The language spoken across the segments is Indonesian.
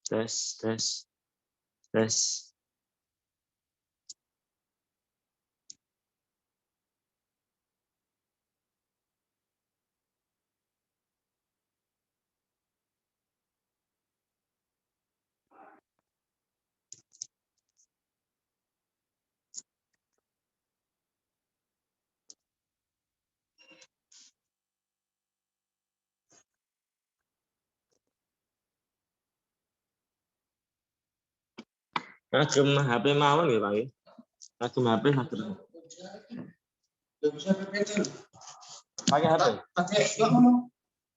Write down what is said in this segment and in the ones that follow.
Tes, tes, tes. Ngagem HP mawon nggih, Pak. Ngagem HP saged. Pakai HP? Pakai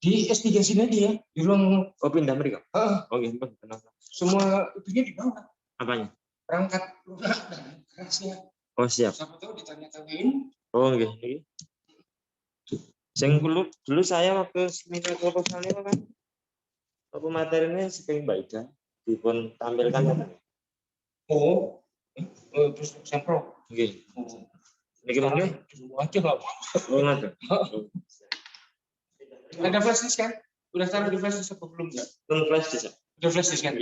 di S3 sini aja ya, di ruang. Oh, pindah mereka. Oh, nggih, tenang. Semua itunya di bawah. Apanya? Perangkat lunak dan kerasnya. Oh, siap. Siapa tahu ditanya-tanyain. Oh, nggih, nggih. Sing dulu saya waktu seminar proposalnya kan apa materinya seperti Mbak Ida dipun tampilkan. Oh, terus sampel. Nggih. Niki monggo Aja lah. oh ngoten. Ada flash disk kan? Udah taruh di flash disk apa belum enggak? Belum flash disk. Udah flash disk kan?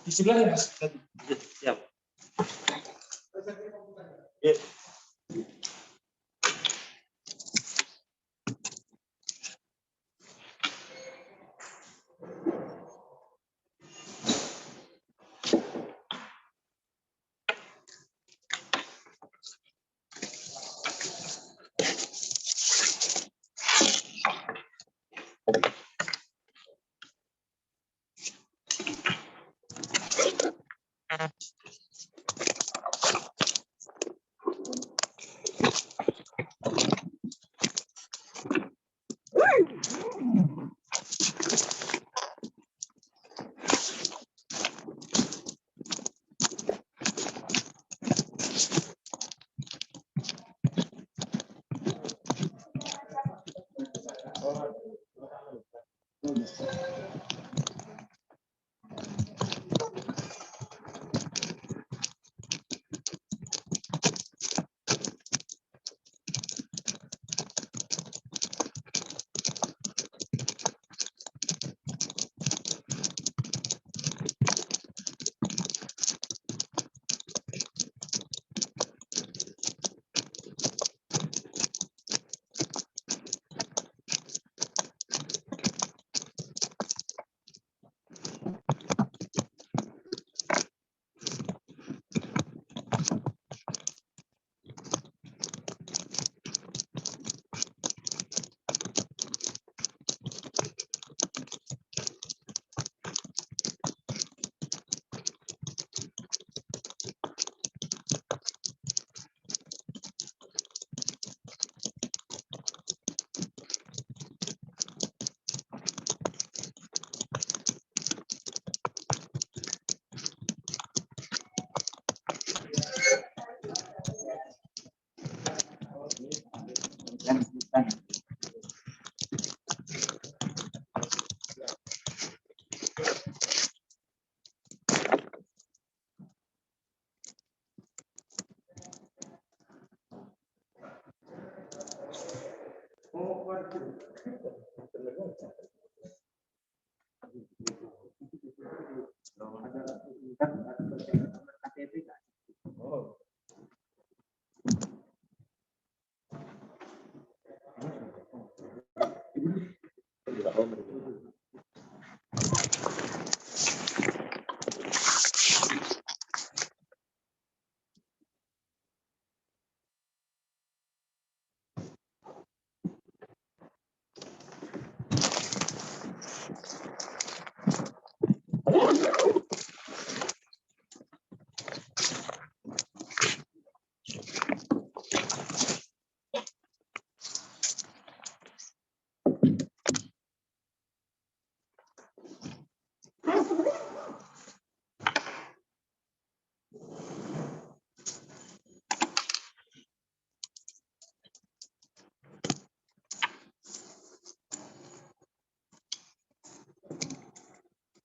Di sebelah ya, Mas. Siap. Ya.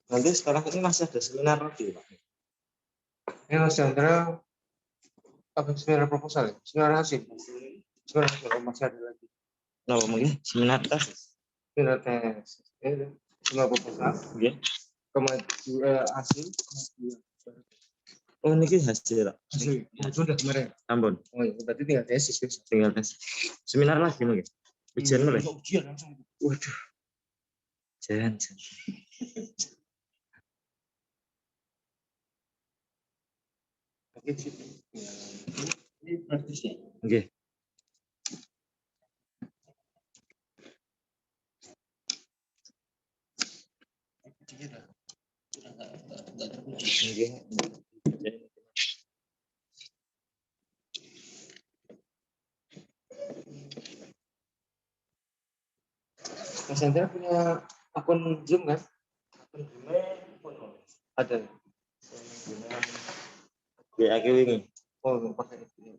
Nanti setelah ini masih ada seminar lagi, Pak. Ini Mas Chandra, apa seminar proposal ya? Seminar hasil. Seminar hasil masih ada lagi. Napa mungkin seminar tes? Seminar tes. Cuma proposal. Nggih. Kemajuan hasil. Oh niki hasil. Hasil. Sudah kemarin. Ampun. Oh iya, berarti tinggal tesis. Tinggal tes. Seminar lagi mungkin. Ujian mulai. Ujian langsung. Waduh. Jangan. Oke, ini praktisnya. Oke. Sudah nggak terpuji. Mas Hendra punya akun Zoom kan? Akun Zoom Ada. WA ki wingi. Oh, pakai itu.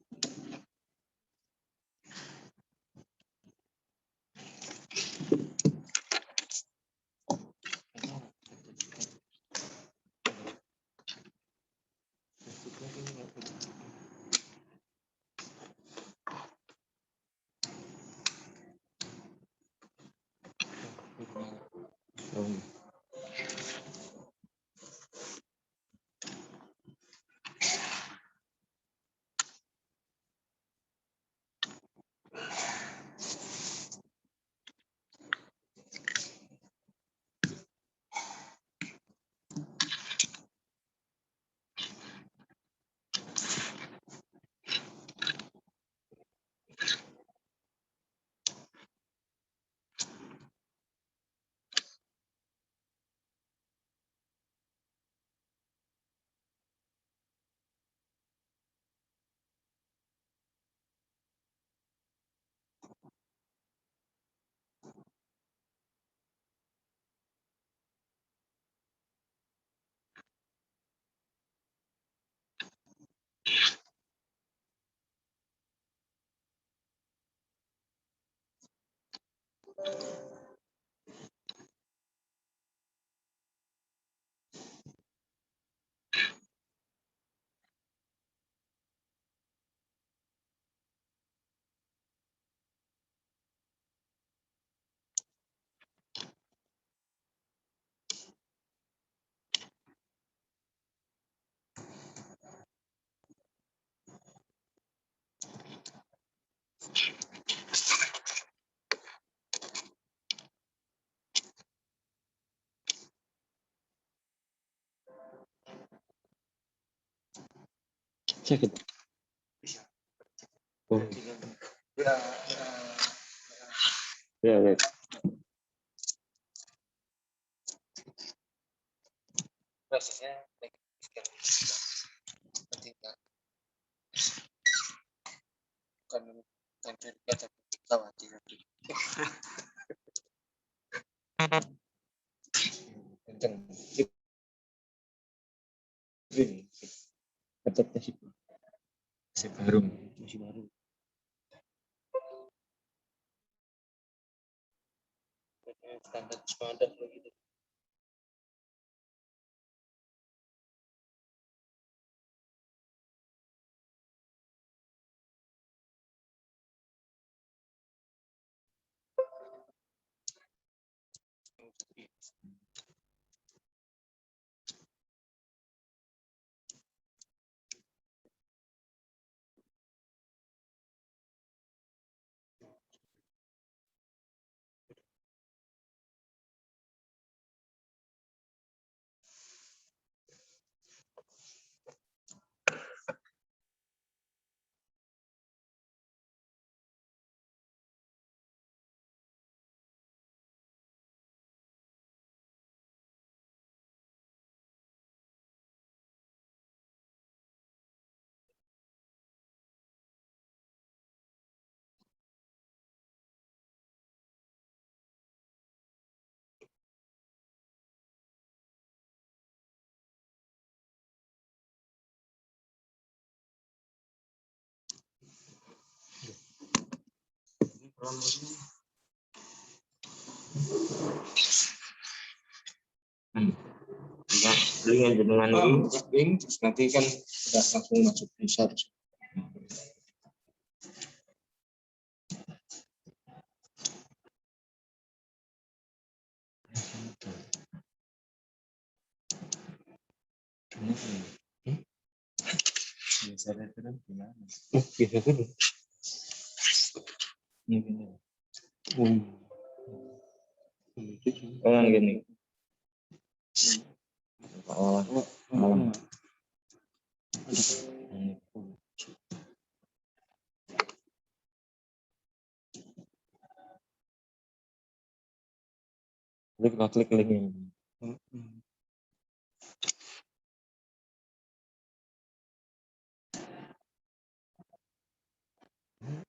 Sakit. Bisa. Oh. Ya, Ya. prosesnya ketika kan kata khawatir. Kenceng. Ini Tetap masih baru. masih baru. Standar begitu. Ya, dengan jenengan ini Terus nanti kan udah langsung masuk bisa. Biasa turun gimana? Biasa turun. Ini. Oh, Gini. Oh, malam. Klik link ini.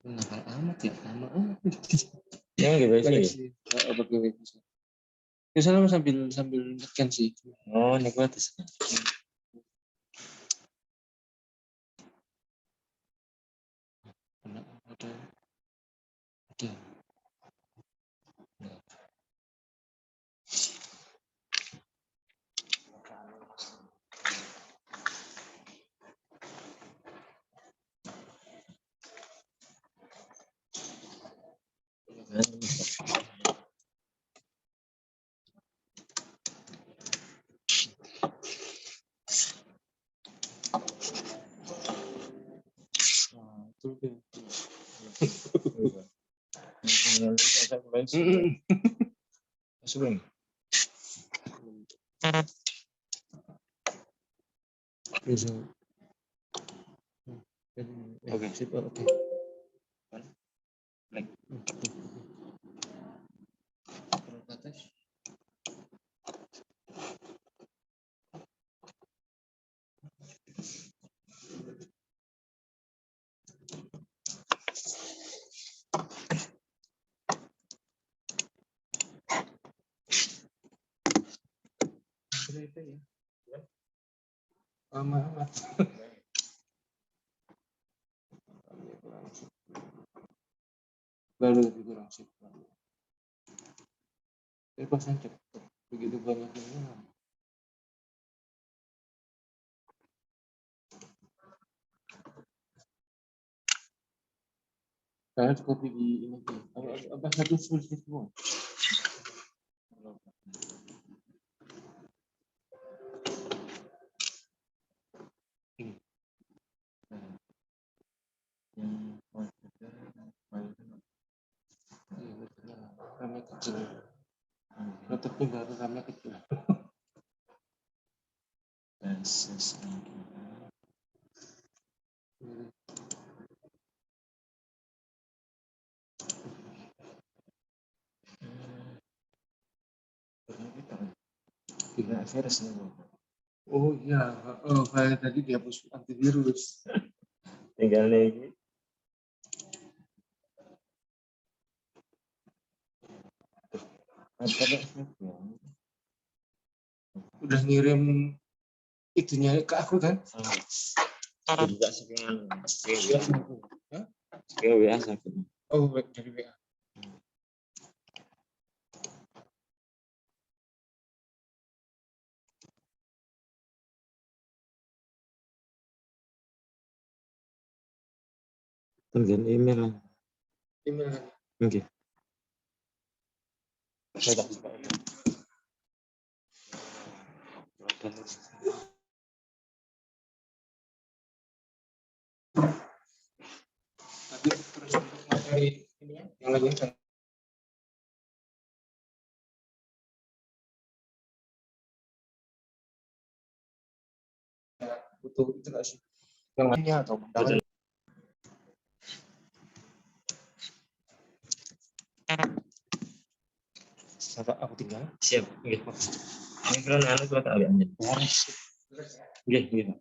Nakal amat ya, lama amat. Yang gitu sih. Apa gue bisa? Biasanya sambil ngecan sih. Oh, ini gua tes. Ada. Masukin. Bisa. Oke, sip. Oke. Like. Terus atas. Itu ya. Lama amat. Baru kurang sip. Pasang cepet. Begitu banyaknya. Karena kopi di ini apa satu sulit semua. Ramai kecil. Tetapnya baru ramai kecil. Oh iya, file tadi dihapus antivirus. Tinggal nih. Udah ngirim itunya ke aku kan? Juga sekian WA sakit. Oh, dari WA. Tungguin email lah. Email. Oke. Tapi terus untuk materi ini ya, yang lain kan butuh itu nggak sih? Yang lainnya atau undangan? Aku tinggal. Siap. Nggih. Ini kan anu kula tak aliannya. Nggih, nggih.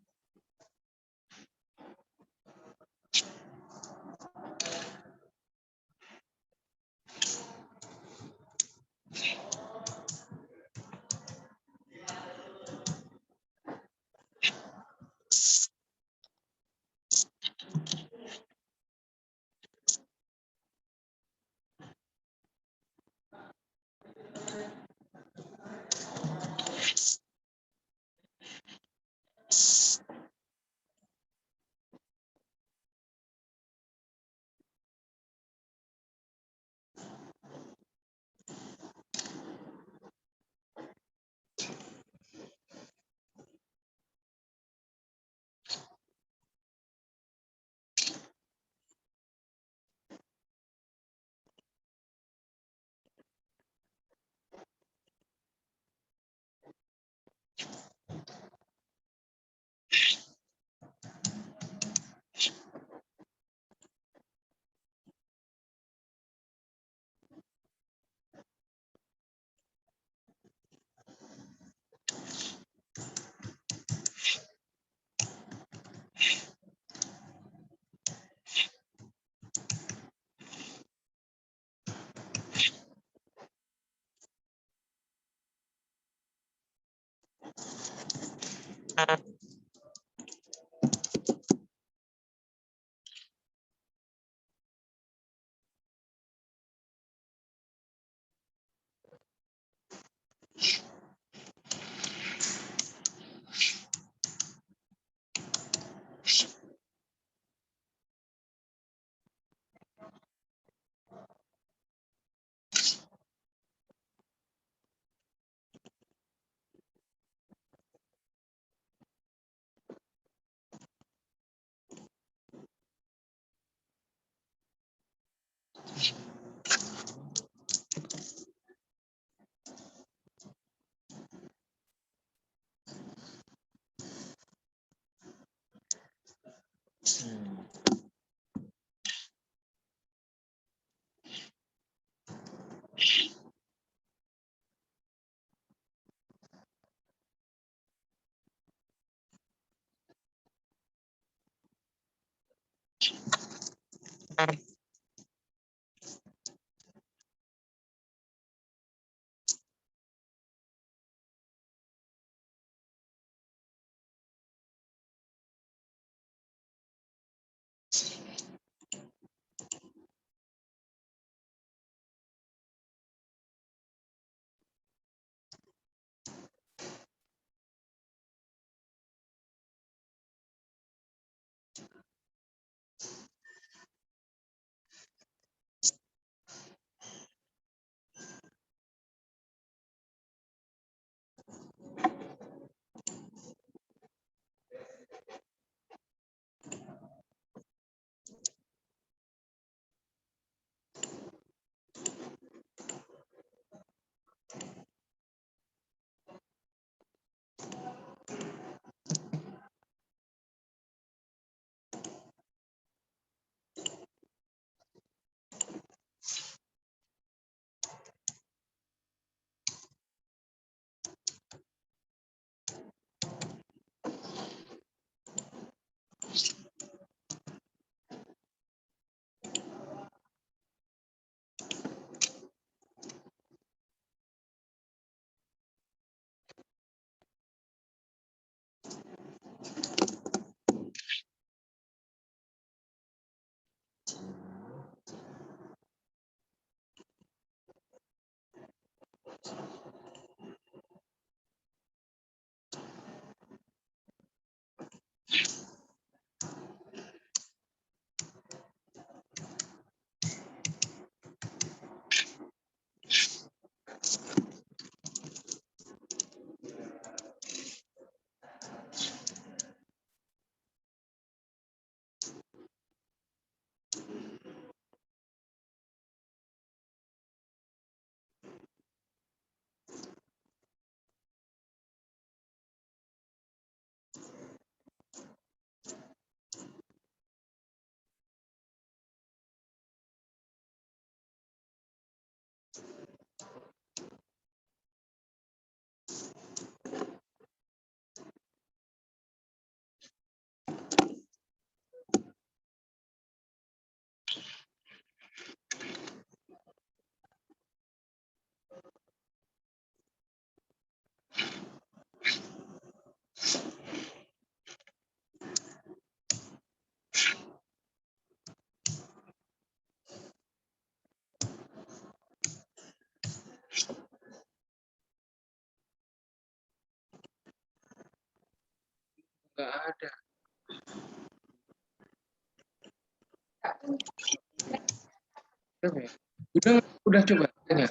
Nggak ada. Udah coba tanya.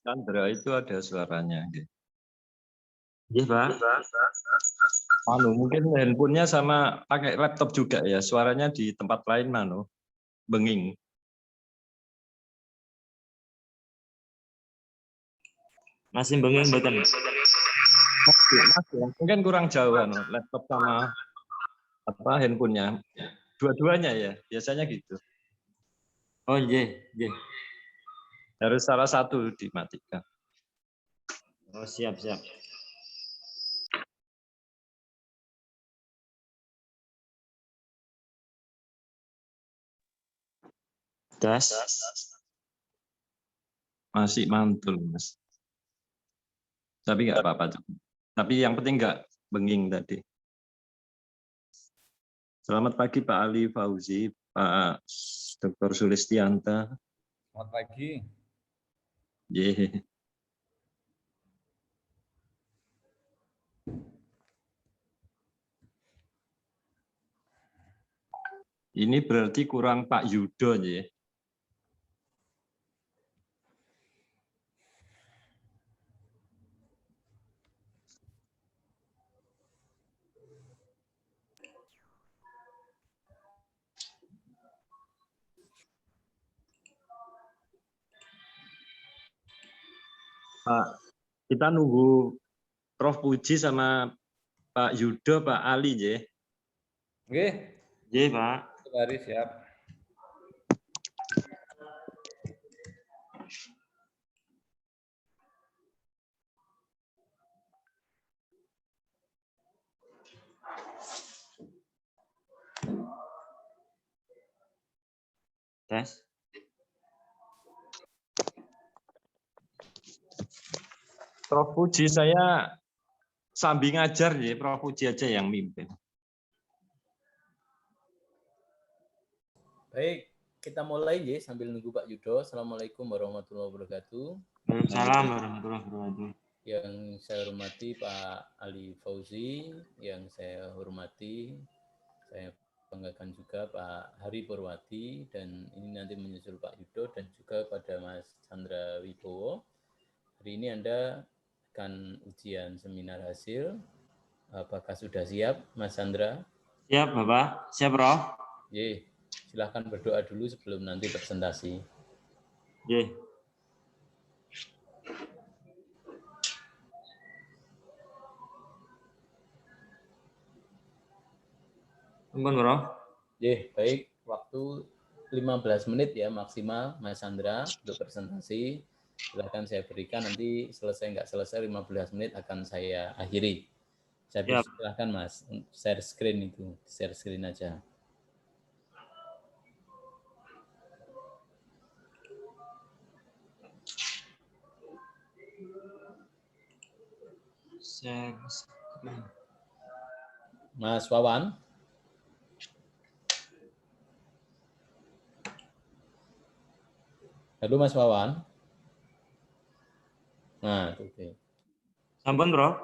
Chandra itu ada suaranya. Iya, Pak. Mungkin handphonenya sama pakai laptop juga ya. Suaranya di tempat lain benging. Masih bengeng mboten? Mungkin kurang jauh laptop sama handphonenya. Dua-duanya ya, biasanya gitu. Oh, nggih, nggih. Harus salah satu dimatikan. Oh, siap, siap. Das. Masih mantul, Mas. Tapi nggak apa-apa. Tapi yang penting nggak benging tadi. Selamat pagi Pak Ali Fauzi, Pak Dr. Sulistianta. Selamat pagi. Yeah. Ini berarti kurang Pak Yudo ya. Pak, kita nunggu Prof Puji sama Pak Yudo, Pak Ali ya. Oke. Nggih, Pak. Hari siap. Tes. Prof Puji saya sambil ngajar ya, Prof Puji aja yang mimpin. Baik, kita mulai ya sambil nunggu Pak Yudo. Assalamualaikum warahmatullahi wabarakatuh. Waalaikumsalam warahmatullahi wabarakatuh. Yang saya hormati Pak Ali Fauzi, yang saya hormati, saya banggakan juga Pak Hari Purwati, dan ini nanti menyusul Pak Yudo dan juga pada Mas Chandra Wibowo. Hari ini Anda akan ujian seminar hasil. Apakah sudah siap, Mas Chandra? Siap, Bapak. Siap, Prof. Ye, silahkan berdoa dulu sebelum nanti presentasi. Nggih. Ampun, Bro. Baik, waktu 15 menit ya maksimal Mas Sandra untuk presentasi. Silakan saya berikan, nanti selesai nggak selesai 15 menit akan saya akhiri. Saya Siap. silakan Mas, share screen aja. Share screen. Mas Wawan. Halo Mas Wawan. Nah, oke. Ampun, Bro.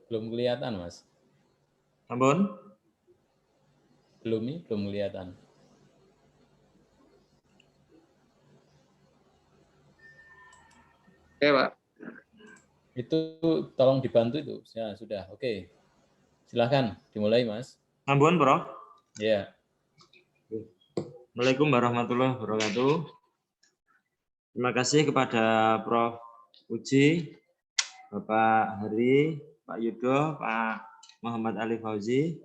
Belum kelihatan Mas. Ampun. Belum kelihatan. Oke, Pak. Itu tolong dibantu itu. Ya, sudah. Oke. Silahkan dimulai Mas. Ampun, Bro. Ya. Assalamualaikum warahmatullahi wabarakatuh. Terima kasih kepada Prof. Uji, Bapak Hari, Pak Yudo, Pak Muhammad Ali Fauzi,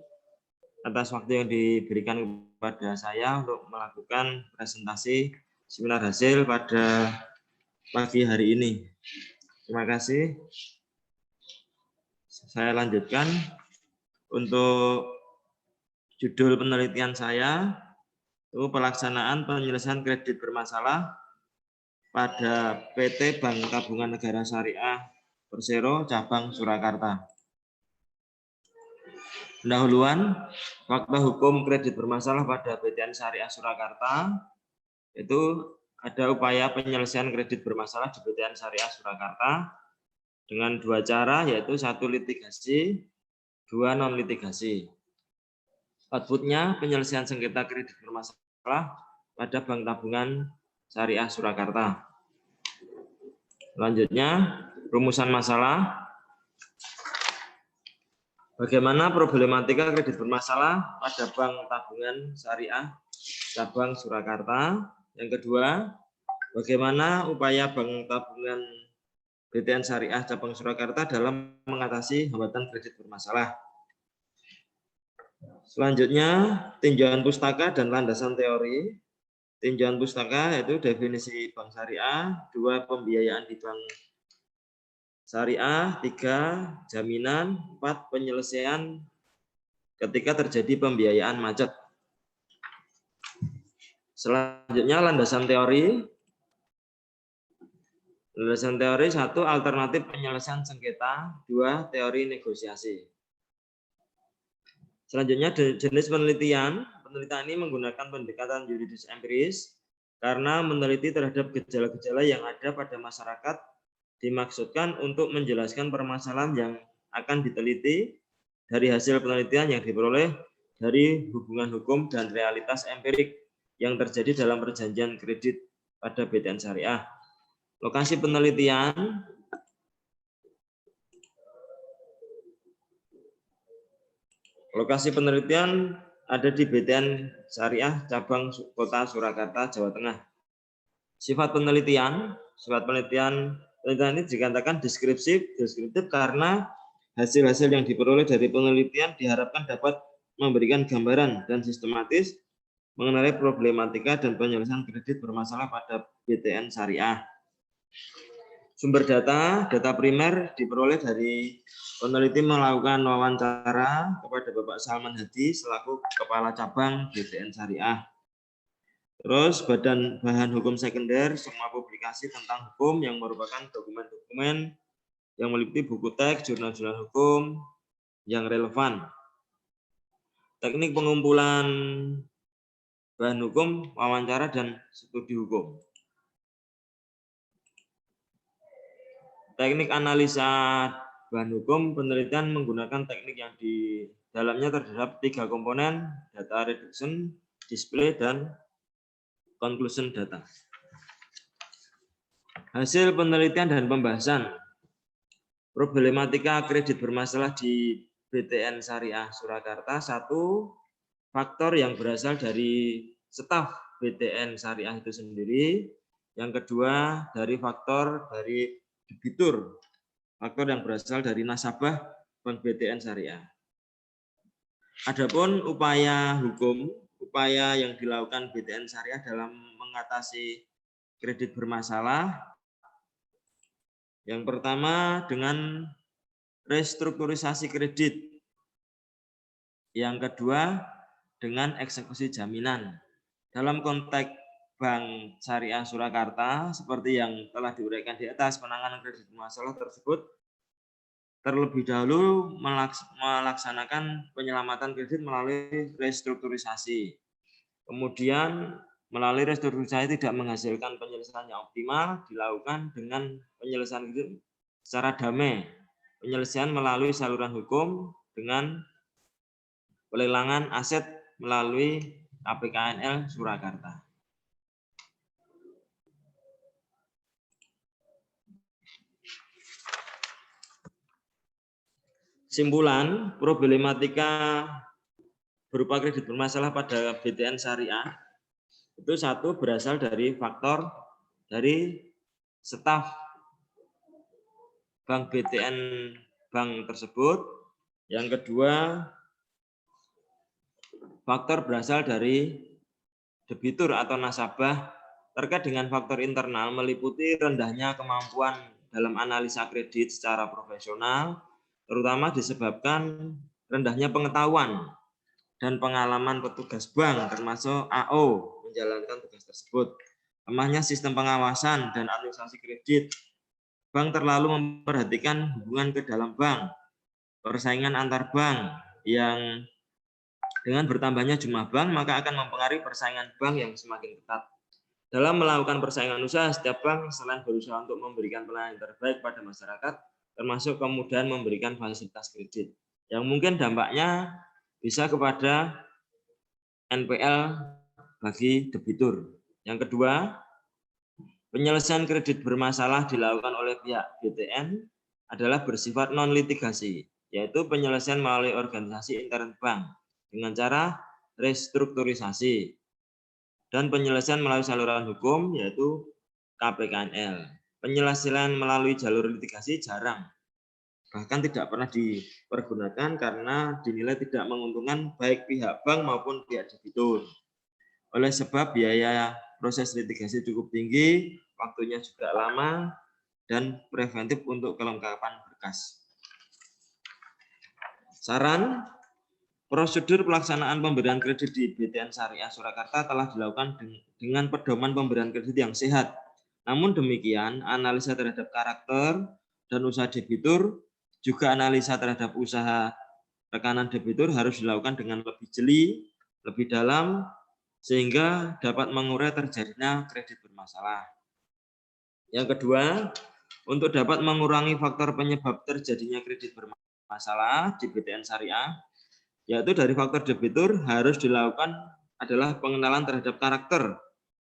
atas waktu yang diberikan kepada saya untuk melakukan presentasi seminar hasil pada pagi hari ini. Terima kasih. Saya lanjutkan untuk judul penelitian saya, itu pelaksanaan penyelesaian kredit bermasalah pada PT Bank Tabungan Negara Syariah Persero Cabang Surakarta. Pendahuluan, fakta hukum kredit bermasalah pada BTN Syariah Surakarta, itu ada upaya penyelesaian kredit bermasalah di BTN Syariah Surakarta dengan dua cara, yaitu satu litigasi, dua non litigasi. Outputnya penyelesaian sengketa kredit bermasalah pada Bank Tabungan Syariah Surakarta. Selanjutnya, rumusan masalah. Bagaimana problematika kredit bermasalah pada Bank Tabungan Syariah Cabang Surakarta. Yang kedua, bagaimana upaya Bank Tabungan BTN Syariah Cabang Surakarta dalam mengatasi hambatan kredit bermasalah. Selanjutnya, tinjauan pustaka dan landasan teori. Tinjauan pustaka yaitu definisi bank syariah, 2 pembiayaan di bank syariah, 3 jaminan, 4 penyelesaian ketika terjadi pembiayaan macet. Selanjutnya landasan teori. Landasan teori 1 alternatif penyelesaian sengketa, 2 teori negosiasi. Selanjutnya jenis penelitian. Penelitian ini menggunakan pendekatan yuridis empiris karena meneliti terhadap gejala-gejala yang ada pada masyarakat, dimaksudkan untuk menjelaskan permasalahan yang akan diteliti dari hasil penelitian yang diperoleh dari hubungan hukum dan realitas empirik yang terjadi dalam perjanjian kredit pada BTN Syariah. Lokasi penelitian. Lokasi penelitian ada di BTN Syariah Cabang Kota Surakarta, Jawa Tengah. Sifat penelitian ini dikatakan deskriptif karena hasil-hasil yang diperoleh dari penelitian diharapkan dapat memberikan gambaran dan sistematis mengenai problematika dan penyelesaian kredit bermasalah pada BTN Syariah. Sumber data primer diperoleh dari peneliti melakukan wawancara kepada Bapak Salman Hadi selaku Kepala Cabang BTN Syariah. Terus bahan hukum sekunder, semua publikasi tentang hukum yang merupakan dokumen-dokumen yang meliputi buku teks, jurnal-jurnal hukum yang relevan. Teknik pengumpulan bahan hukum, wawancara, dan studi hukum. Teknik analisa bahan hukum, penelitian menggunakan teknik yang di dalamnya terdapat 3 komponen, data reduction, display, dan conclusion data. Hasil penelitian dan pembahasan. Problematika kredit bermasalah di BTN Syariah Surakarta. 1, faktor yang berasal dari staf BTN Syariah itu sendiri. Yang kedua dari faktor dari debitur, faktor yang berasal dari nasabah Bank BTN Syariah. Adapun upaya hukum, upaya yang dilakukan BTN Syariah dalam mengatasi kredit bermasalah, yang pertama dengan restrukturisasi kredit. Yang kedua dengan eksekusi jaminan. Dalam konteks Bank Syariah Surakarta, seperti yang telah diuraikan di atas, penanganan kredit bermasalah tersebut terlebih dahulu melaksanakan penyelamatan kredit melalui restrukturisasi. Kemudian melalui restrukturisasi tidak menghasilkan penyelesaian yang optimal, dilakukan dengan penyelesaian kredit secara damai. Penyelesaian melalui saluran hukum dengan pelelangan aset melalui KPKNL Surakarta. Simpulan, problematika berupa kredit bermasalah pada BTN Syariah itu satu berasal dari faktor dari staf Bank BTN bank tersebut. Yang kedua, faktor berasal dari debitur atau nasabah terkait dengan faktor internal meliputi rendahnya kemampuan dalam analisa kredit secara profesional, terutama disebabkan rendahnya pengetahuan dan pengalaman petugas bank termasuk AO menjalankan tugas tersebut. Lemahnya sistem pengawasan dan administrasi kredit. Bank terlalu memperhatikan hubungan ke dalam bank, persaingan antar bank yang dengan bertambahnya jumlah bank maka akan mempengaruhi persaingan bank yang semakin ketat. Dalam melakukan persaingan usaha, setiap bank selain berusaha untuk memberikan pelayanan terbaik pada masyarakat, termasuk kemudahan memberikan fasilitas kredit, yang mungkin dampaknya bisa kepada NPL bagi debitur. Yang kedua, penyelesaian kredit bermasalah dilakukan oleh pihak BTN adalah bersifat non-litigasi, yaitu penyelesaian melalui organisasi intern bank dengan cara restrukturisasi, dan penyelesaian melalui saluran hukum yaitu KPKNL. Penyelesaian melalui jalur litigasi jarang, bahkan tidak pernah dipergunakan karena dinilai tidak menguntungkan baik pihak bank maupun pihak debitur. Oleh sebab biaya proses litigasi cukup tinggi, waktunya juga lama, dan preventif untuk kelengkapan berkas. Saran, prosedur pelaksanaan pemberian kredit di BTN Syariah Surakarta telah dilakukan dengan pedoman pemberian kredit yang sehat. Namun demikian, analisa terhadap karakter dan usaha debitur, juga analisa terhadap usaha rekanan debitur harus dilakukan dengan lebih jeli, lebih dalam, sehingga dapat mengurai terjadinya kredit bermasalah. Yang kedua, untuk dapat mengurangi faktor penyebab terjadinya kredit bermasalah di BTN Syariah, yaitu dari faktor debitur harus dilakukan adalah pengenalan terhadap karakter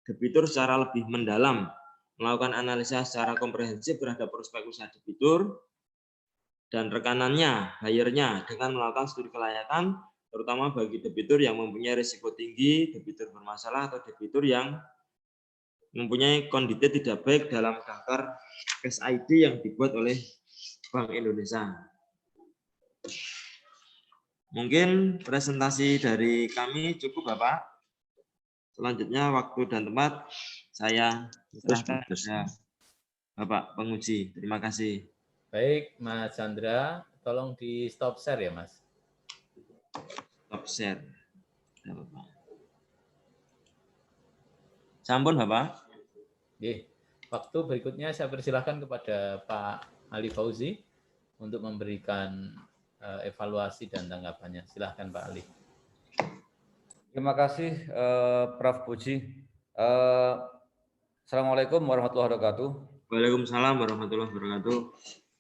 debitur secara lebih mendalam, melakukan analisa secara komprehensif terhadap prospek usaha debitur dan rekanannya, bayarnya, dengan melakukan studi kelayakan, terutama bagi debitur yang mempunyai risiko tinggi, debitur bermasalah, atau debitur yang mempunyai kondisi tidak baik dalam daftar Cash ID yang dibuat oleh Bank Indonesia. Mungkin presentasi dari kami cukup, Bapak. Selanjutnya waktu dan tempat saya serahkan kepada Bapak penguji. Terima kasih. Baik, Mas Chandra, tolong di stop share ya, Mas. Stop share. Ya, Bapak. Sampun, Bapak. Oke. Waktu berikutnya saya persilahkan kepada Pak Ali Fauzi untuk memberikan evaluasi dan tanggapannya. Silahkan Pak Ali. Terima kasih Prof. Puji. Assalamualaikum warahmatullahi wabarakatuh. Waalaikumsalam warahmatullahi wabarakatuh.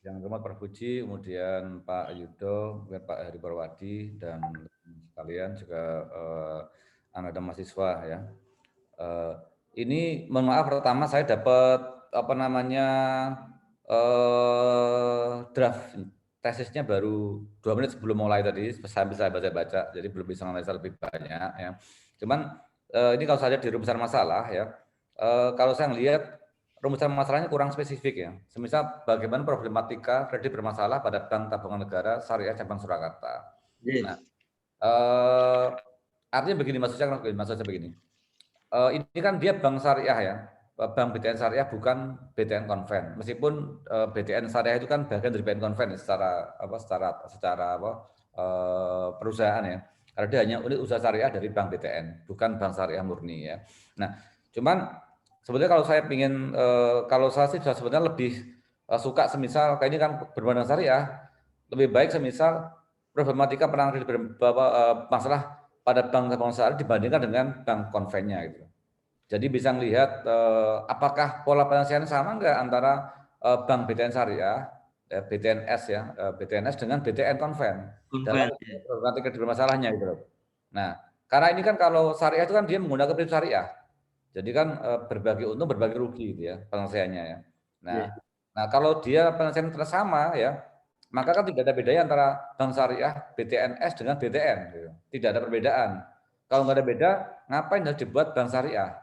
Yang hormat Prof. Puji, kemudian Pak Yudo, kemudian Pak Heri Purwadi, dan sekalian juga anak mahasiswa ya. Ini mohon maaf pertama saya dapat draft tesisnya baru 2 menit sebelum mulai tadi, sambil saya baca-baca, jadi belum bisa menganalisa lebih banyak ya. Cuman ini kalau saja di rumusan masalah ya, kalau saya melihat rumusan masalahnya kurang spesifik ya. Semisal bagaimana problematika kredit bermasalah pada Bank Tabungan Negara Syariah Cabang Surakarta. Nah, artinya begini, maksudnya begini. Ini kan dia bank syariah ya, bank BTN syariah bukan BTN konven. Meskipun BTN syariah itu kan bagian dari BTN konven secara perusahaan ya. Karena dia hanya unit usaha syariah dari bank BTN, bukan bank syariah murni ya. Nah, cuman sebetulnya kalau saya ingin, kalau saya sih sebenarnya lebih suka semisal kayak ini kan berbadan syariah, lebih baik semisal problematika penanganan masalah pada bank tabungan syariah dibandingkan dengan bank konvennya gitu. Jadi bisa melihat apakah pola penyelesaian sama enggak antara bank BTN syariah, BTNS ya, BTNS dengan BTN konven dalam problematika bermasalahnya gitu loh. Nah, karena ini kan kalau syariah itu kan dia menggunakan prinsip syariah. Jadi kan berbagi untung berbagi rugi gitu ya penyelesaiannya ya. Nah, kalau dia penyelesaian sama ya, maka kan tidak ada bedanya antara bank syariah BTNS dengan BTN. Gitu. Tidak ada perbedaan. Kalau nggak ada beda, ngapain harus dibuat bank syariah?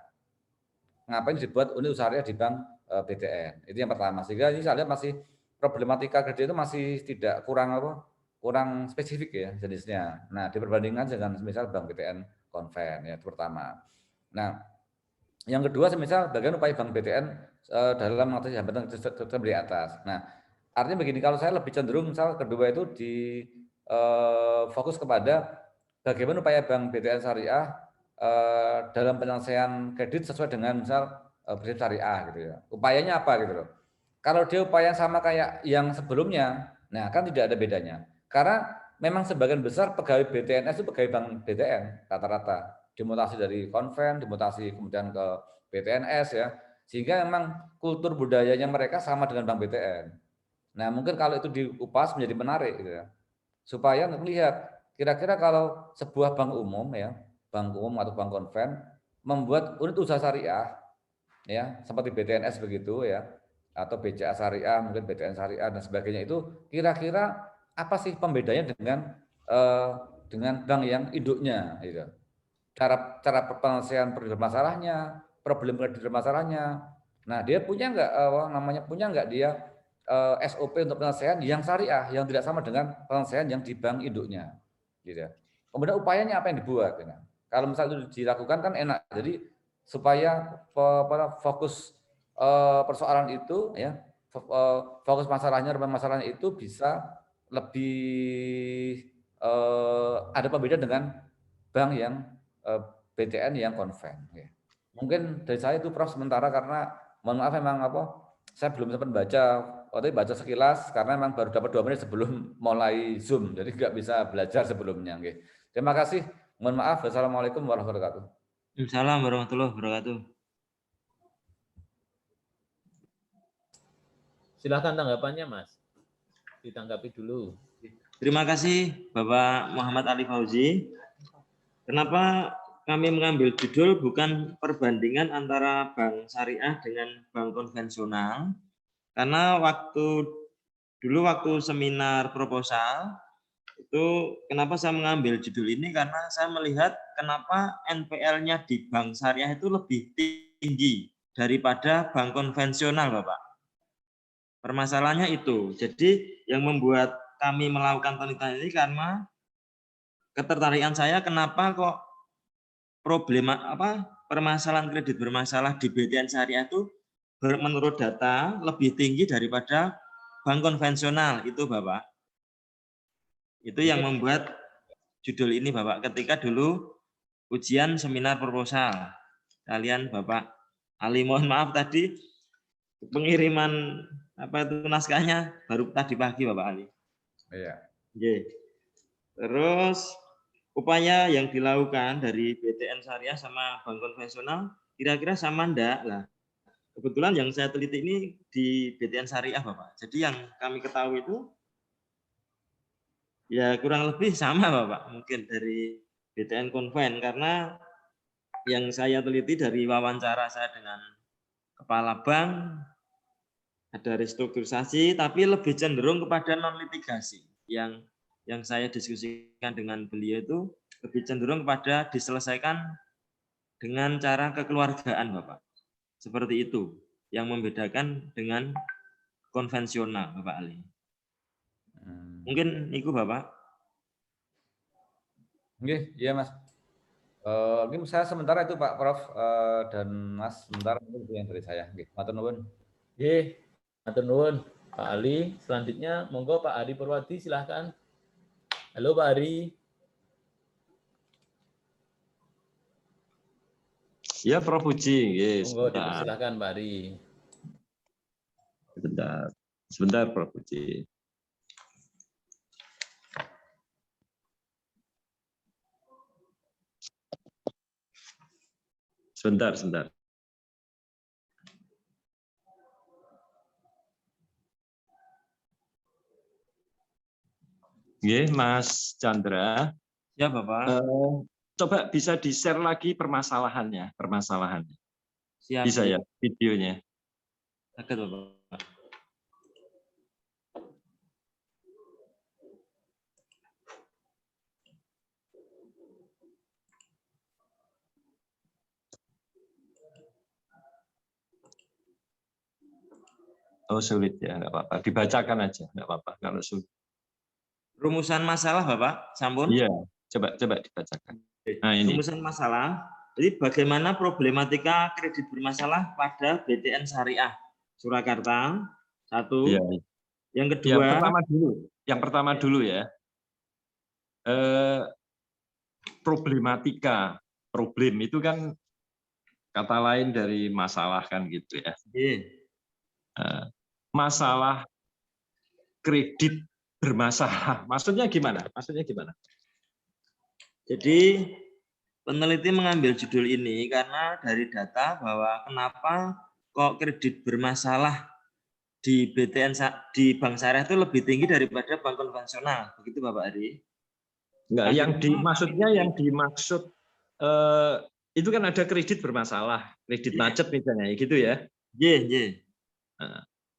Ngapain dibuat unit usaha syariah di bank BTN? Itu yang pertama. Sehingga ini saya lihat masih problematika kredit itu masih tidak kurang spesifik ya jenisnya. Nah, diperbandingkan dengan misal bank BTN konven ya itu pertama. Nah, yang kedua semisal bagian upaya bank BTN dalam mengatasi hambatan di atas. Nah, artinya begini, kalau saya lebih cenderung misal kedua itu di fokus kepada bagaimana upaya bank BTN syariah dalam penyelesaian kredit sesuai dengan misal prinsip syariah gitu ya. Upayanya apa gitu loh. Kalau dia upaya sama kayak yang sebelumnya, nah kan tidak ada bedanya. Karena memang sebagian besar pegawai BTNS itu pegawai bank BTN rata-rata. Dimutasi dari konven, dimutasi kemudian ke BTNS ya. Sehingga memang kultur budayanya mereka sama dengan bank BTN. Nah, mungkin kalau itu diupas menjadi menarik gitu ya. Supaya melihat kira-kira kalau sebuah bank umum ya, bank umum atau bank konven membuat unit usaha syariah ya, seperti BTNS begitu ya, atau BCA syariah, mungkin BTN syariah dan sebagainya, itu kira-kira apa sih pembedanya dengan bank yang induknya gitu. Cara penyelesaian bermasalahnya, problem kredit bermasalahnya. Nah, dia punya nggak dia SOP untuk penyelesaian yang syariah yang tidak sama dengan penyelesaian yang di bank induknya gitu. Kemudian upayanya apa yang dibuat gitu. Kalau misalnya itu dilakukan kan enak. Jadi supaya fokus persoalan itu ya, fokus masalahnya itu bisa lebih ada pembeda dengan bank yang BTN yang konven. Ya. Mungkin dari saya itu Prof sementara karena mohon maaf memang saya belum sempat baca, waktu itu baca sekilas karena memang baru dapat 2 menit sebelum mulai Zoom, jadi nggak bisa belajar sebelumnya. Okay. Terima kasih. Mohon maaf. Wassalamualaikum warahmatullahi wabarakatuh. Waalaikumsalam warahmatullahi wabarakatuh. Silahkan tanggapannya, Mas. Ditanggapi dulu. Terima kasih Bapak Muhammad Ali Fauzi. Kenapa kami mengambil judul bukan perbandingan antara bank syariah dengan bank konvensional? Karena waktu seminar proposal itu kenapa saya mengambil judul ini, karena saya melihat kenapa NPL-nya di bank syariah itu lebih tinggi daripada bank konvensional, Bapak. Permasalahannya itu. Jadi yang membuat kami melakukan penelitian ini karena ketertarikan saya kenapa kok permasalahan kredit bermasalah di BTN syariah itu menurut data lebih tinggi daripada bank konvensional itu, Bapak. Itu yang membuat judul ini, Bapak, ketika dulu ujian seminar proposal. Kalian Bapak Ali, mohon maaf tadi pengiriman naskahnya baru tadi pagi, Bapak Ali. Iya. Oke. Terus upaya yang dilakukan dari BTN syariah sama bank konvensional kira-kira sama enggak lah? Kebetulan yang saya teliti ini di BTN syariah, Bapak. Jadi yang kami ketahui itu ya kurang lebih sama, Bapak, mungkin dari BTN konven, karena yang saya teliti dari wawancara saya dengan kepala bank ada restrukturisasi, tapi lebih cenderung kepada non litigasi. Yang saya diskusikan dengan beliau itu lebih cenderung kepada diselesaikan dengan cara kekeluargaan, Bapak. Seperti itu. yang membedakan dengan konvensional, Bapak Ali? Mungkin itu Bapak. Oke, iya Mas. Mungkin saya sementara itu Pak Prof dan Mas sementara mungkin itu yang dari saya. Oke, matur nuwun. Nggih, matur nuwun Pak Ali. Selanjutnya monggo Pak Ari Purwadi silahkan. Halo Pak Ari. Ya, Prof Puji. Yes, Monggo sebentar. dipersilahkan Pak Ari. Sebentar, Prof Puji. Sebentar. Oke, Mas Chandra. Ya Bapak. Coba bisa di-share lagi permasalahannya. Siap. Bisa ya, videonya. Sakit Bapak. Oh, sulit ya, nggak apa-apa. Dibacakan aja, nggak apa-apa kalau sulit. Rumusan masalah Bapak, sampun. Iya, coba dibacakan. Nah, ini. Rumusan masalah. Jadi bagaimana problematika kredit bermasalah pada BTN Syariah Surakarta? Satu. Iya. Yang kedua. Yang pertama dulu ya. Problematika, problem itu kan kata lain dari masalah kan gitu ya. Masalah kredit bermasalah. Maksudnya gimana? Jadi peneliti mengambil judul ini karena dari data bahwa kenapa kok kredit bermasalah di BTN di bank syariah itu lebih tinggi daripada bank konvensional. Begitu Bapak Ari? Enggak, yang dimaksud itu kan ada kredit bermasalah, kredit macet misalnya gitu ya. Iya.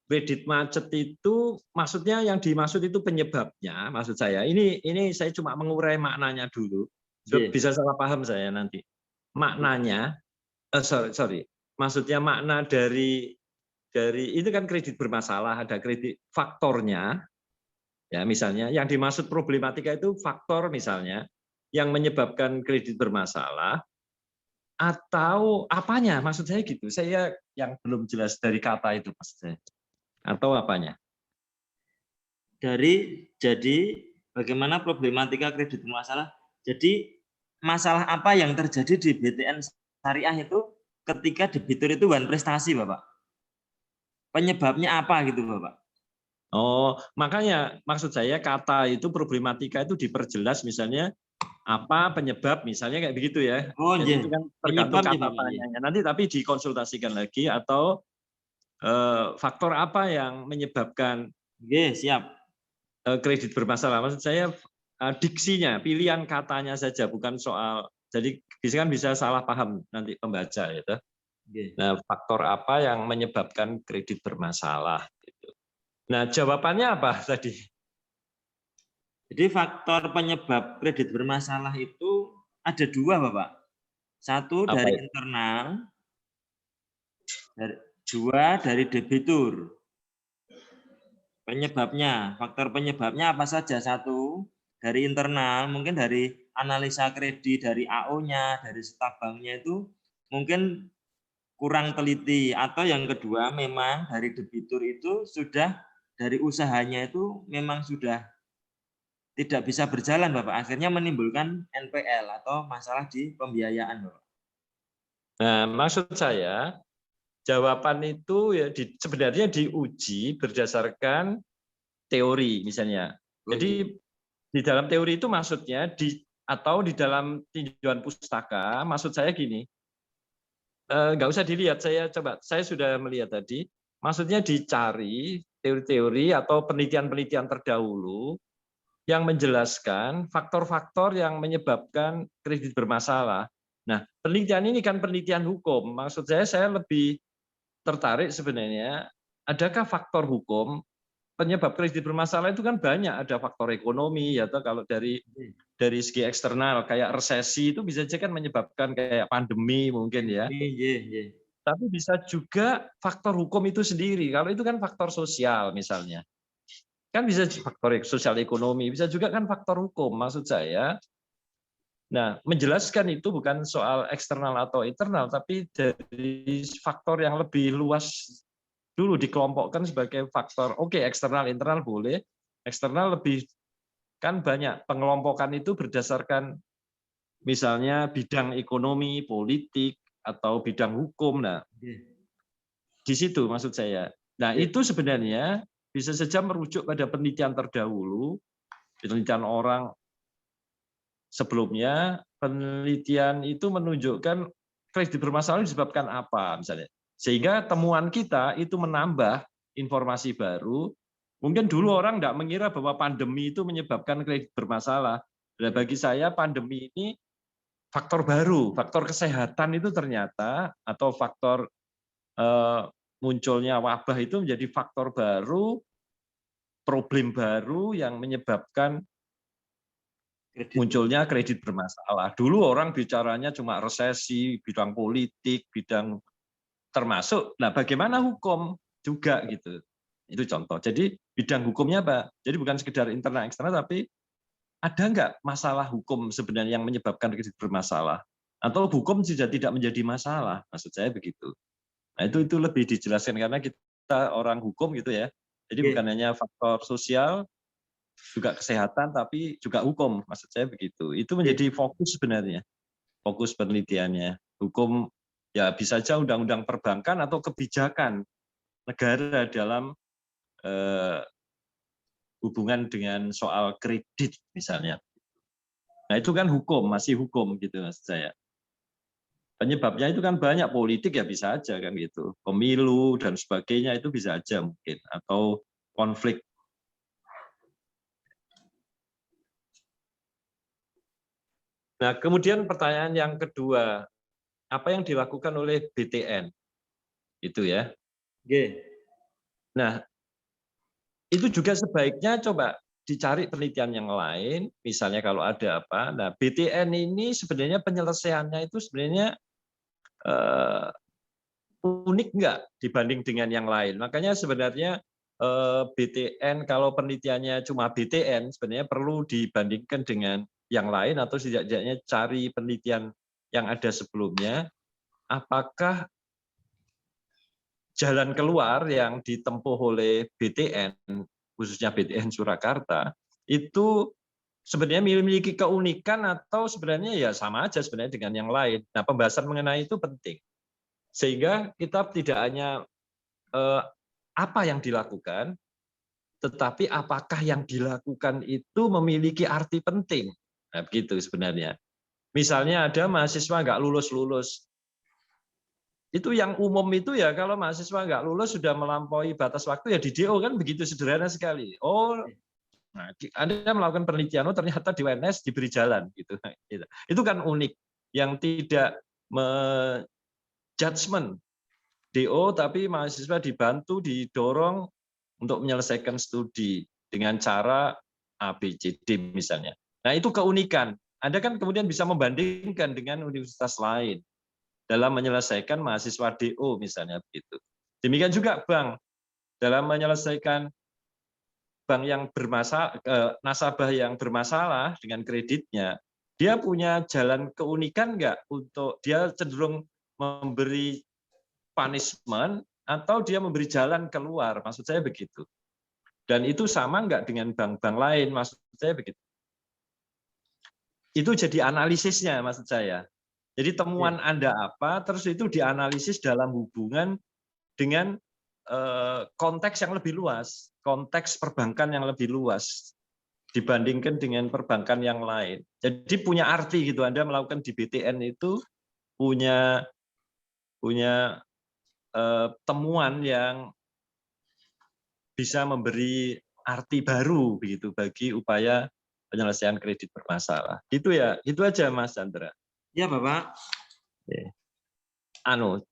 Kredit macet itu maksudnya yang dimaksud itu penyebabnya, maksud saya. Ini saya cuma mengurai maknanya dulu. Bisa salah paham saya nanti. Maknanya sorry. Maksudnya makna dari itu kan kredit bermasalah, ada kredit faktornya. Ya, misalnya yang dimaksud problematika itu faktor misalnya yang menyebabkan kredit bermasalah atau apanya, maksud saya gitu. Saya yang belum jelas dari kata itu maksud saya. Atau apanya? Jadi bagaimana problematika kredit bermasalah? Jadi masalah apa yang terjadi di BTN Syariah itu ketika debitur itu wan prestasi, Bapak? Penyebabnya apa gitu, Bapak? Oh, makanya maksud saya kata itu problematika itu diperjelas misalnya apa penyebab misalnya kayak begitu ya. Oh, jadi itu kan tergantung kata tanyanya. Nanti tapi dikonsultasikan lagi atau faktor apa yang menyebabkan siap kredit bermasalah. Maksud saya diksinya, pilihan katanya saja bukan soal. Jadi bisa salah paham nanti pembaca gitu. Nah, faktor apa yang menyebabkan kredit bermasalah gitu. Nah, jawabannya apa tadi? Jadi faktor penyebab kredit bermasalah itu ada dua, Bapak. Satu apa dari itu? Internal, dua dari debitur. Penyebabnya, faktor penyebabnya apa saja? Satu dari internal, mungkin dari analisa kredit, dari AO-nya, dari staf banknya itu mungkin kurang teliti. Atau yang kedua memang dari debitur itu sudah dari usahanya itu memang sudah tidak bisa berjalan, Bapak. Akhirnya menimbulkan NPL atau masalah di pembiayaan, Bapak. Nah, maksud saya jawaban itu ya sebenarnya diuji berdasarkan teori misalnya. Jadi di dalam teori itu maksudnya atau di dalam tinjauan pustaka, maksud saya gini. Nggak usah dilihat, saya sudah melihat tadi. Maksudnya dicari teori-teori atau penelitian-penelitian terdahulu yang menjelaskan faktor-faktor yang menyebabkan kredit bermasalah. Nah, penelitian ini kan penelitian hukum. Maksud saya lebih tertarik sebenarnya, adakah faktor hukum penyebab kredit bermasalah itu kan banyak, ada faktor ekonomi atau kalau dari segi eksternal kayak resesi itu bisa saja kan menyebabkan kayak pandemi mungkin ya. Tapi bisa juga faktor hukum itu sendiri. Kalau itu kan faktor sosial misalnya. Kan bisa faktor sosial ekonomi, bisa juga kan faktor hukum. Maksud saya, nah menjelaskan itu bukan soal eksternal atau internal, tapi dari faktor yang lebih luas dulu dikelompokkan sebagai faktor. Oke, eksternal, internal boleh. Eksternal lebih kan banyak pengelompokan itu berdasarkan misalnya bidang ekonomi, politik, atau bidang hukum. Nah, di situ maksud saya. Nah, itu sebenarnya bisa saja merujuk pada penelitian terdahulu, penelitian orang sebelumnya. Penelitian itu menunjukkan kredit bermasalah disebabkan apa, misalnya. Sehingga temuan kita itu menambah informasi baru. Mungkin dulu orang tidak mengira bahwa pandemi itu menyebabkan kredit bermasalah. Nah, bagi saya pandemi ini faktor baru, faktor kesehatan itu ternyata atau faktor munculnya wabah itu menjadi faktor baru, problem baru yang menyebabkan munculnya kredit bermasalah. Dulu orang bicaranya cuma resesi, bidang politik, bidang termasuk. Nah, bagaimana hukum juga gitu. Itu contoh. Jadi bidang hukumnya Pak. Jadi bukan sekedar internal eksternal, tapi ada nggak masalah hukum sebenarnya yang menyebabkan kredit bermasalah? Atau hukum sudah tidak menjadi masalah? Maksud saya begitu. Nah, itu lebih dijelaskan karena kita orang hukum gitu ya. Jadi bukan hanya faktor sosial, juga kesehatan, tapi juga hukum. Maksud saya begitu. Itu menjadi fokus sebenarnya. Fokus penelitiannya. Hukum ya bisa saja undang-undang perbankan atau kebijakan negara dalam hubungan dengan soal kredit misalnya. Nah itu kan hukum, masih hukum gitu maksud saya. Penyebabnya itu kan banyak, politik ya bisa aja kan gitu. Pemilu dan sebagainya itu bisa aja mungkin. Atau konflik. Nah kemudian pertanyaan yang kedua, apa yang dilakukan oleh BTN? Itu ya. Nah itu juga sebaiknya coba dicari penelitian yang lain, misalnya kalau ada apa. Nah, BTN ini sebenarnya penyelesaiannya itu sebenarnya unik nggak dibanding dengan yang lain. Makanya sebenarnya BTN kalau penelitiannya cuma BTN sebenarnya perlu dibandingkan dengan yang lain atau setidaknya cari penelitian yang ada sebelumnya. Apakah jalan keluar yang ditempuh oleh BTN, khususnya BTN Surakarta, itu sebenarnya memiliki keunikan atau sebenarnya ya sama aja sebenarnya dengan yang lain. Nah, pembahasan mengenai itu penting. Sehingga kita tidak hanya apa yang dilakukan, tetapi apakah yang dilakukan itu memiliki arti penting. Nah, begitu sebenarnya. Misalnya ada mahasiswa nggak lulus-lulus, itu yang umum itu ya kalau mahasiswa nggak lulus sudah melampaui batas waktu ya di DO kan begitu sederhana sekali. Oh, nah, Anda melakukan penelitian, oh ternyata di UNS diberi jalan gitu. Itu kan unik yang tidak judgement DO tapi mahasiswa dibantu didorong untuk menyelesaikan studi dengan cara A, B, C, D misalnya. Nah itu keunikan. Anda kan kemudian bisa membandingkan dengan universitas lain dalam menyelesaikan mahasiswa DO misalnya begitu. Demikian juga bank dalam menyelesaikan bank yang bermasalah, nasabah yang bermasalah dengan kreditnya, dia punya jalan keunikan nggak untuk dia cenderung memberi punishment atau dia memberi jalan keluar, maksud saya begitu. Dan itu sama nggak dengan bank-bank lain, maksud saya begitu. Itu jadi analisisnya, maksud saya. Jadi temuan Anda apa, terus itu dianalisis dalam hubungan dengan konteks yang lebih luas, konteks perbankan yang lebih luas dibandingkan dengan perbankan yang lain. Jadi punya arti gitu, Anda melakukan di BTN itu punya temuan yang bisa memberi arti baru begitu bagi upaya penyelesaian kredit bermasalah. Itu ya, itu aja Mas Chandra. Ya Bapak.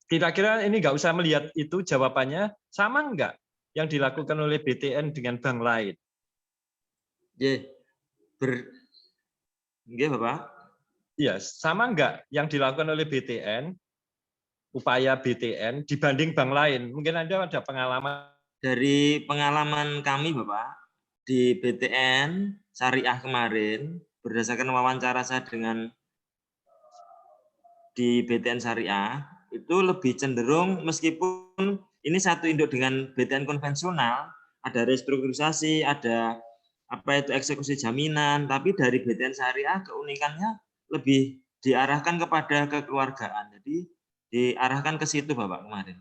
Kira-kira ini nggak usah melihat itu jawabannya sama nggak yang dilakukan oleh BTN dengan bank lain? Nggih Bapak. Ya, sama nggak yang dilakukan oleh BTN upaya BTN dibanding bank lain? Mungkin Anda ada pengalaman. Dari pengalaman kami Bapak, di BTN Syariah kemarin, berdasarkan wawancara saya dengan di BTN Syariah, itu lebih cenderung meskipun ini satu induk dengan BTN konvensional, ada restrukturisasi, ada apa itu eksekusi jaminan, tapi dari BTN Syariah keunikannya lebih diarahkan kepada kekeluargaan. Jadi diarahkan ke situ Bapak kemarin.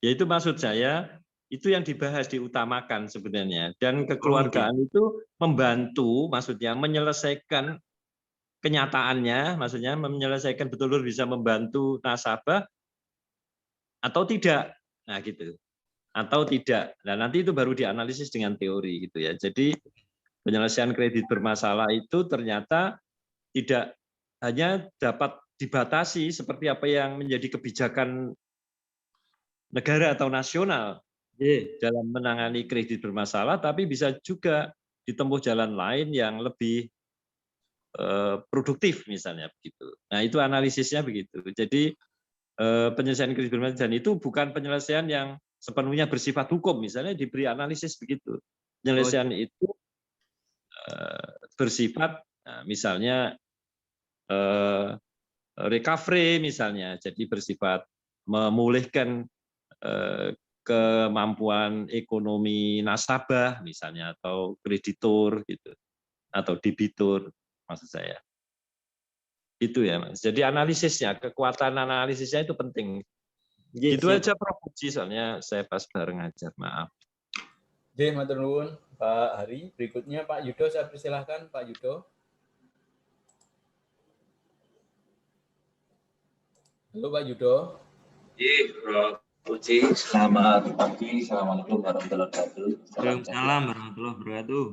Ya itu maksud saya, itu yang dibahas diutamakan sebenarnya. Dan kekeluargaan itu membantu, maksudnya menyelesaikan kenyataannya, maksudnya menyelesaikan betul-betul bisa membantu nasabah atau tidak. Nah gitu. Atau tidak. Nah nanti itu baru dianalisis dengan teori gitu ya. Jadi penyelesaian kredit bermasalah itu ternyata tidak hanya dapat dibatasi seperti apa yang menjadi kebijakan negara atau nasional dalam menangani kredit bermasalah, tapi bisa juga ditempuh jalan lain yang lebih produktif misalnya begitu. Nah itu analisisnya begitu. Jadi penyelesaian kredit bermasalah dan itu bukan penyelesaian yang sepenuhnya bersifat hukum, misalnya diberi analisis begitu. Penyelesaian itu bersifat misalnya recovery misalnya, jadi bersifat memulihkan kemampuan ekonomi nasabah misalnya atau kreditur gitu atau debitur maksud saya. Itu ya Mas. Jadi analisisnya, kekuatan analisisnya itu penting. Gitu aja Prof. Puji, soalnya saya pas bareng aja, maaf. Oke, matur nuwun Pak Hari. Berikutnya Pak Yudo, saya persilahkan Pak Yudo. Halo Pak Yudo. Iya, Prof. Puji, selamat pagi, assalamualaikum warahmatullahi wabarakatuh. Waalaikumsalam warahmatullahi wabarakatuh.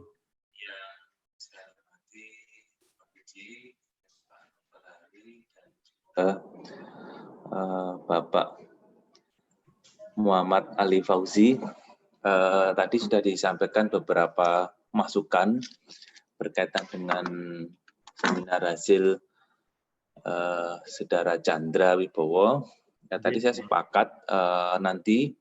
Ya, saya hormati Prof. Puji, Pak Hari, dan juga Bapak Muhammad Ali Fauzi. Tadi sudah disampaikan beberapa masukan berkaitan dengan seminar hasil Saudara Chandra Wibowo. Ya, tadi saya sepakat nanti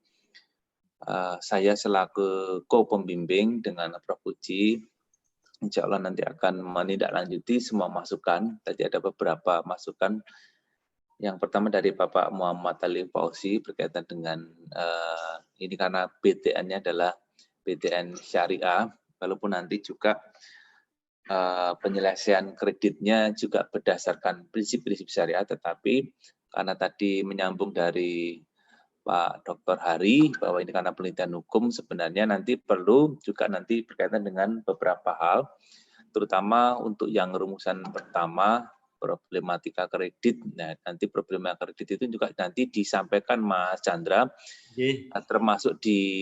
saya selaku co-pembimbing dengan Prof. Puji, insya Allah nanti akan menindaklanjuti semua masukan. Tadi ada beberapa masukan. Yang pertama dari Bapak Muhammad Ali Fauzi berkaitan dengan ini karena BTN-nya adalah BTN Syariah, walaupun nanti juga penyelesaian kreditnya juga berdasarkan prinsip-prinsip syariah, tetapi karena tadi menyambung dari Pak Dr. Hari bahwa ini karena penelitian hukum, sebenarnya nanti perlu juga nanti berkaitan dengan beberapa hal, terutama untuk yang rumusan pertama problematika kredit. Nah, nanti problematika kredit itu juga nanti disampaikan Mas Chandra, termasuk di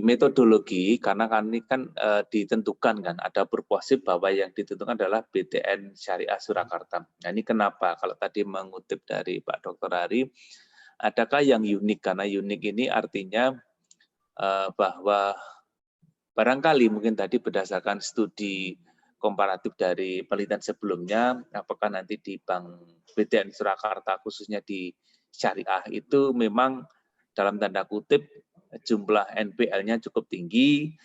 metodologi, karena ini kan ditentukan kan, ada purposif bahwa yang ditentukan adalah BTN Syariah Surakarta. Nah ini kenapa? Kalau tadi mengutip dari Pak Dr. Hari, adakah yang unik? Karena unik ini artinya bahwa barangkali mungkin tadi berdasarkan studi komparatif dari penelitian sebelumnya, apakah nanti di Bank BTN Surakarta khususnya di Syariah itu memang dalam tanda kutip jumlah NPL-nya cukup tinggi,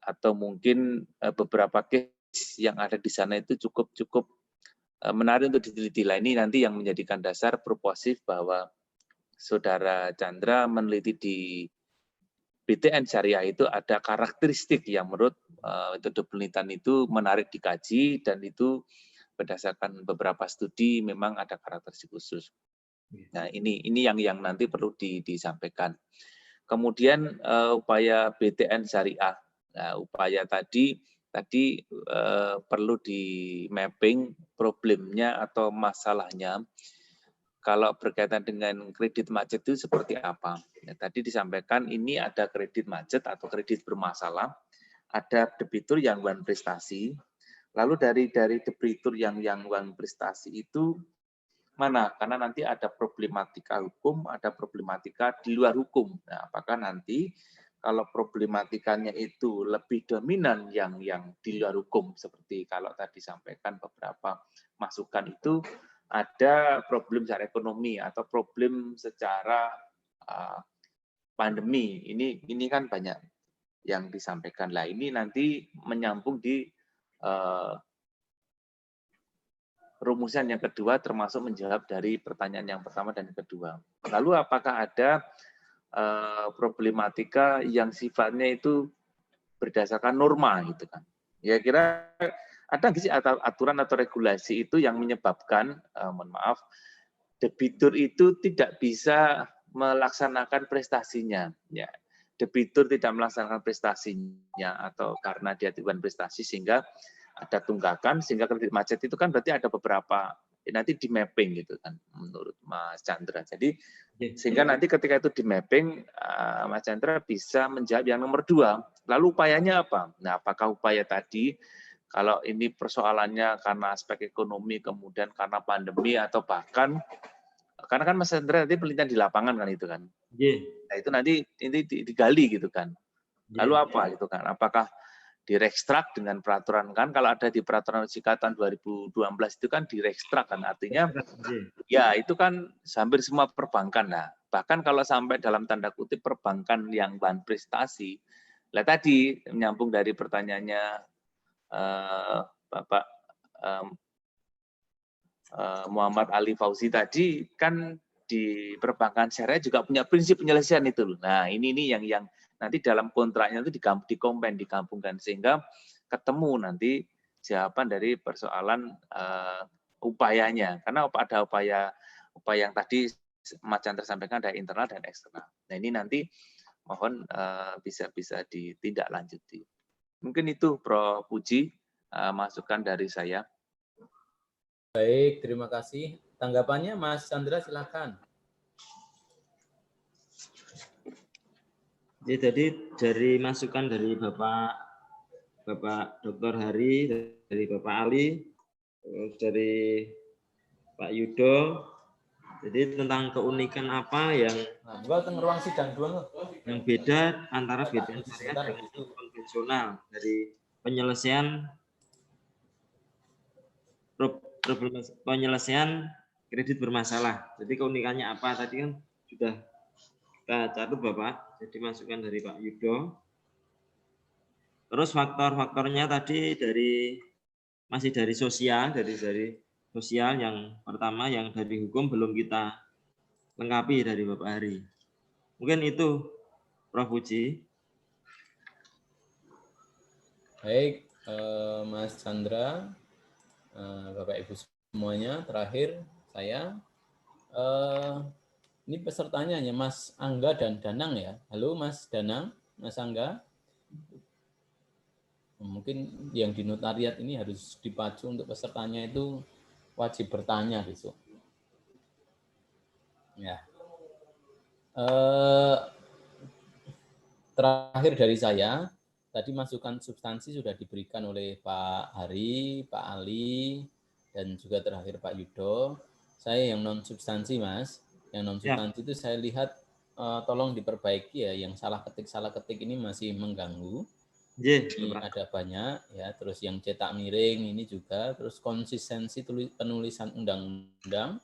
atau mungkin beberapa case yang ada di sana itu cukup menarik untuk diteliti. Ini nanti yang menjadikan dasar purposif bahwa Saudara Chandra meneliti di BTN Syariah itu ada karakteristik yang menurut metode penelitian itu menarik dikaji, dan itu berdasarkan beberapa studi memang ada karakteristik khusus. Nah ini yang nanti perlu disampaikan. Kemudian upaya BTN Syariah. Nah, upaya tadi perlu di mapping problemnya atau masalahnya. Kalau berkaitan dengan kredit macet itu seperti apa? Ya, tadi disampaikan ini ada kredit macet atau kredit bermasalah, ada debitur yang one prestasi. Lalu dari debitur yang one prestasi itu mana? Karena nanti ada problematika hukum, ada problematika di luar hukum. Nah, apakah nanti kalau problematikanya itu lebih dominan yang di luar hukum, seperti kalau tadi sampaikan beberapa masukan itu, ada problem secara ekonomi atau problem secara pandemi. Ini kan banyak yang disampaikan. Lah ini nanti menyambung di rumusan yang kedua, termasuk menjawab dari pertanyaan yang pertama dan yang kedua. Lalu apakah ada problematika yang sifatnya itu berdasarkan norma gitu kan? Ya kira ada nggak sih aturan atau regulasi itu yang menyebabkan, mohon maaf, debitur itu tidak bisa melaksanakan prestasinya, ya. Debitur tidak melaksanakan prestasinya atau karena dia tidak prestasi sehingga ada tunggakan, sehingga kredit macet itu kan berarti ada beberapa nanti di mapping gitu kan menurut Mas Chandra. Jadi sehingga nanti ketika itu di mapping Mas Chandra bisa menjawab yang nomor 2. Lalu upayanya apa? Nah, apakah upaya tadi kalau ini persoalannya karena aspek ekonomi kemudian karena pandemi atau bahkan karena kan Mas Chandra nanti penelitian di lapangan kan itu kan. Nah, itu nanti ini digali gitu kan. Lalu apa gitu kan? Apakah direkstrak dengan peraturan kan kalau ada di peraturan OJK tahun 2012 itu kan direkstrak kan artinya ya itu kan hampir semua perbankan. Nah, bahkan kalau sampai dalam tanda kutip perbankan yang bahan prestasi, lah tadi menyambung dari pertanyaannya Bapak Muhammad Ali Fauzi tadi kan di perbankan syariah juga punya prinsip penyelesaian itu loh. Nah, ini yang nanti dalam kontraknya itu digabungkan sehingga ketemu nanti jawaban dari persoalan upayanya. Karena ada upaya yang tadi Mas Chandra sampaikan ada internal dan eksternal. Nah, ini nanti mohon bisa ditindaklanjuti. Mungkin itu Prof. Puji masukan dari saya. Baik, terima kasih. Tanggapannya Mas Chandra silakan. Jadi dari masukan dari Bapak Dr. Hari, dari Bapak Ali, dari Pak Yudo, jadi tentang keunikan apa yang ruang sidang yang beda antara BTN syariah dengan konvensional dari penyelesaian kredit bermasalah. Jadi keunikannya apa tadi kan sudah kita catat Bapak, jadi masukan dari Pak Yudo. Terus faktor-faktornya tadi masih dari sosial, dari sosial yang pertama yang dari hukum belum kita lengkapi dari Bapak Hari. Mungkin itu Prof. Puji. Baik, Mas Chandra, Bapak Ibu semuanya, terakhir saya ini pesertanya hanya Mas Angga dan Danang ya. Halo Mas Danang, Mas Angga. Mungkin yang di notariat ini harus dipacu untuk pesertanya itu wajib bertanya besok. Ya. Terakhir dari saya, tadi masukan substansi sudah diberikan oleh Pak Hari, Pak Ali, dan juga terakhir Pak Yudo. Saya yang non substansi Mas. Yang non substansi itu saya lihat tolong diperbaiki ya, yang salah ketik ini masih mengganggu. Ini ada banyak ya, terus yang cetak miring ini juga, terus konsistensi penulisan undang-undang.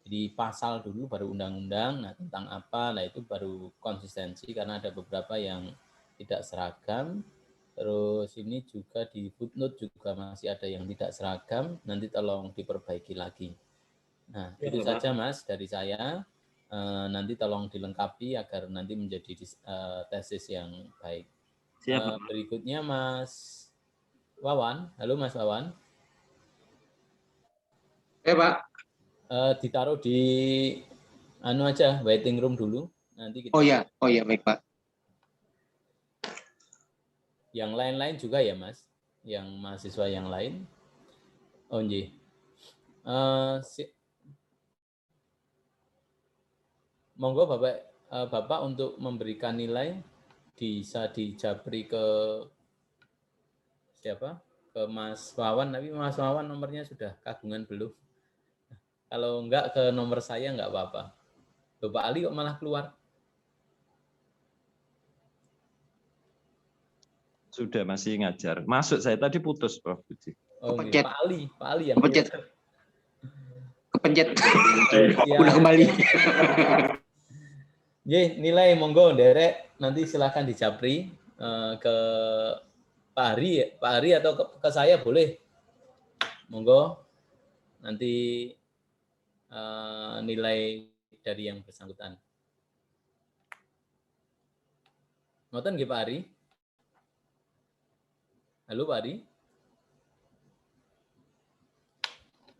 Jadi pasal dulu baru undang-undang, nah tentang apa, nah itu baru konsistensi karena ada beberapa yang tidak seragam. Terus ini juga di footnote juga masih ada yang tidak seragam, nanti tolong diperbaiki lagi. Nah, itu saja Mas dari saya. Nanti tolong dilengkapi agar nanti menjadi tesis yang baik. Berikutnya Mas Wawan. Halo Mas Wawan. Pak. Ditaruh di aja waiting room dulu. Nanti kita. Oh ya, baik Pak. Yang lain-lain juga ya Mas, yang mahasiswa yang lain. Oh iya. Monggo Bapak untuk memberikan nilai bisa dijabri ke siapa? Ke Mas Wawan, tapi Mas Wawan nomornya sudah kagungan belum? Kalau enggak ke nomor saya enggak apa-apa. Bapak Ali kok malah keluar? Sudah masih ngajar. Masuk saya tadi putus Prof. Puji. Oh, Pak Ali yang kepencet. kepencet. Siap. Udah kembali. Ye, nilai monggo derek nanti silahkan dijapri ke Pak Hari atau ke saya boleh. Monggo nanti nilai dari yang bersangkutan. Ngoten nggih Pak Hari? Halo Pak Hari?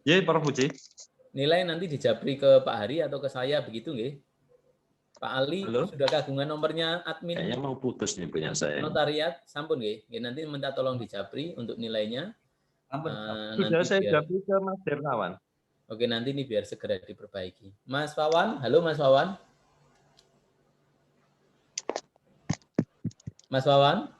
Ya, Prof. Puji. Nilai nanti dijapri ke Pak Hari atau ke saya begitu nggih? Pak Ali, Halo? sudah kagungan nomornya admin Kayaknya mau putus nih punya saya. notariat, sampun nggih. Nanti minta tolong dijapri untuk nilainya. Sudah Nanti saya biar, jawab ke Mas Dernawan. oke, nanti ini biar segera diperbaiki. Mas Wawan, halo Mas Wawan. Mas Wawan.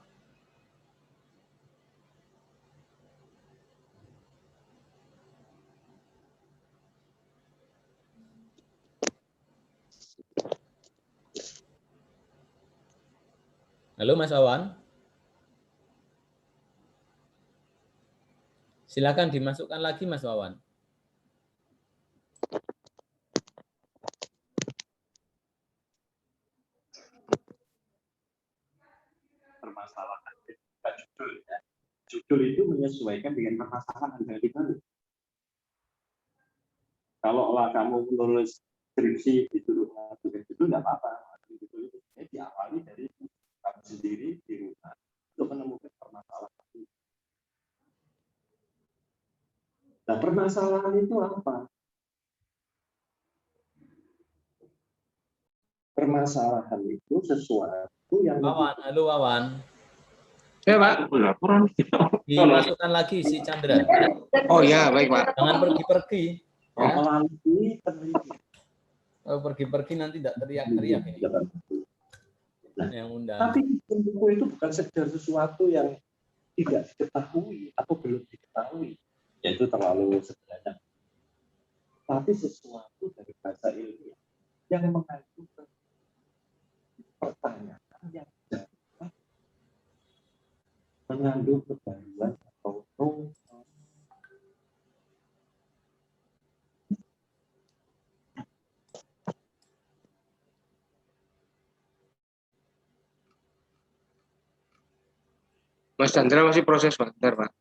Halo Mas Wawan. Silakan dimasukkan lagi Mas Wawan. Permasalahan judul ya. Judul itu menyesuaikan dengan permasalahan yang baru. Kalau kamu menulis skripsi disuruh mengajukan judul nggak apa-apa. Judul itu diawali dari kamu sendiri di rumah untuk menemukan permasalahan itu. Nah, permasalahan itu apa? Permasalahan itu sesuatu yang Wawan, halo Wawan. Ya, Pak. Dimasukkan lagi si Chandra. Oh ya, baik, Pak. Jangan pergi-pergi. Ya. melalui penelitian. Kalau pergi-pergi nanti tidak teriak-teriak ini. Nah, yang undang. tapi buku itu bukan sekedar sesuatu yang tidak diketahui atau belum diketahui, yaitu terlalu sederhana. Tapi sesuatu dari bahasa ilmiah yang mengandung pertanyaan yang dapat mengandung kebaruan atau Mas Chandra masih proses, Pak. Bentar, Pak.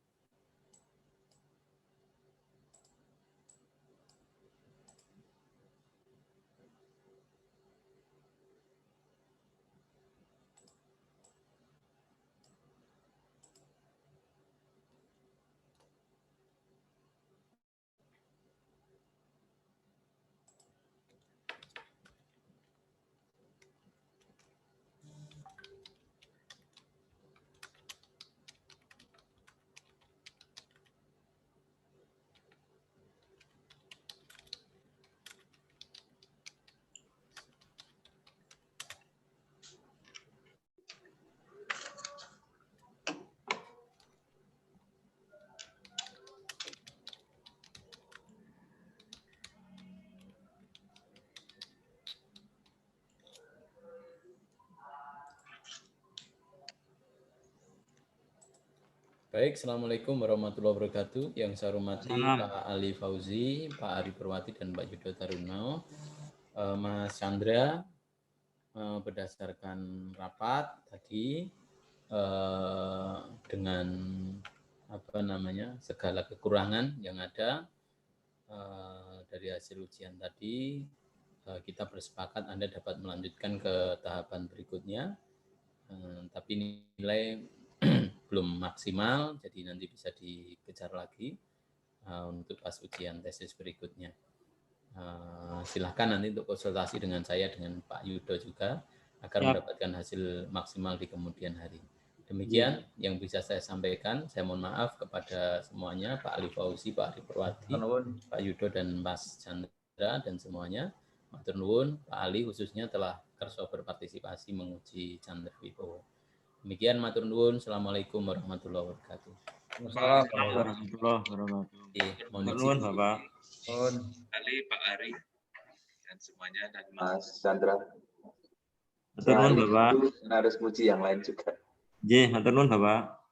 Baik, Assalamualaikum warahmatullahi wabarakatuh. Yang saya hormati Pak Ali Fauzi, Pak Ari Perwati, dan Pak Yudho Taruno. Mas Chandra, berdasarkan rapat tadi, dengan segala kekurangan yang ada dari hasil ujian tadi, kita bersepakat Anda dapat melanjutkan ke tahapan berikutnya, tapi nilai belum maksimal, jadi nanti bisa dikejar lagi untuk pas ujian tesis berikutnya. Silahkan nanti untuk konsultasi dengan saya, dengan Pak Yudho juga, agar mendapatkan hasil maksimal di kemudian hari. Demikian yang bisa saya sampaikan. Saya mohon maaf kepada semuanya, Pak Ali Fauzi, Pak Ari Perwati, Pak Yudho, dan Mas Chandra, dan semuanya. Matur nuwun, Pak Ali khususnya telah kerso berpartisipasi menguji Chandra Wibowo. Demikian matur nuwun. Assalamualaikum warahmatullahi wabarakatuh. Assalamualaikum warahmatullahi wabarakatuh. Mohon Nuwun, Bapak. Ali, Pak Ari, dan semuanya, dan Mas Chandra. Matur nuwun, Bapak. Harus muji yang lain juga. Nggih, matur nuwun, Bapak.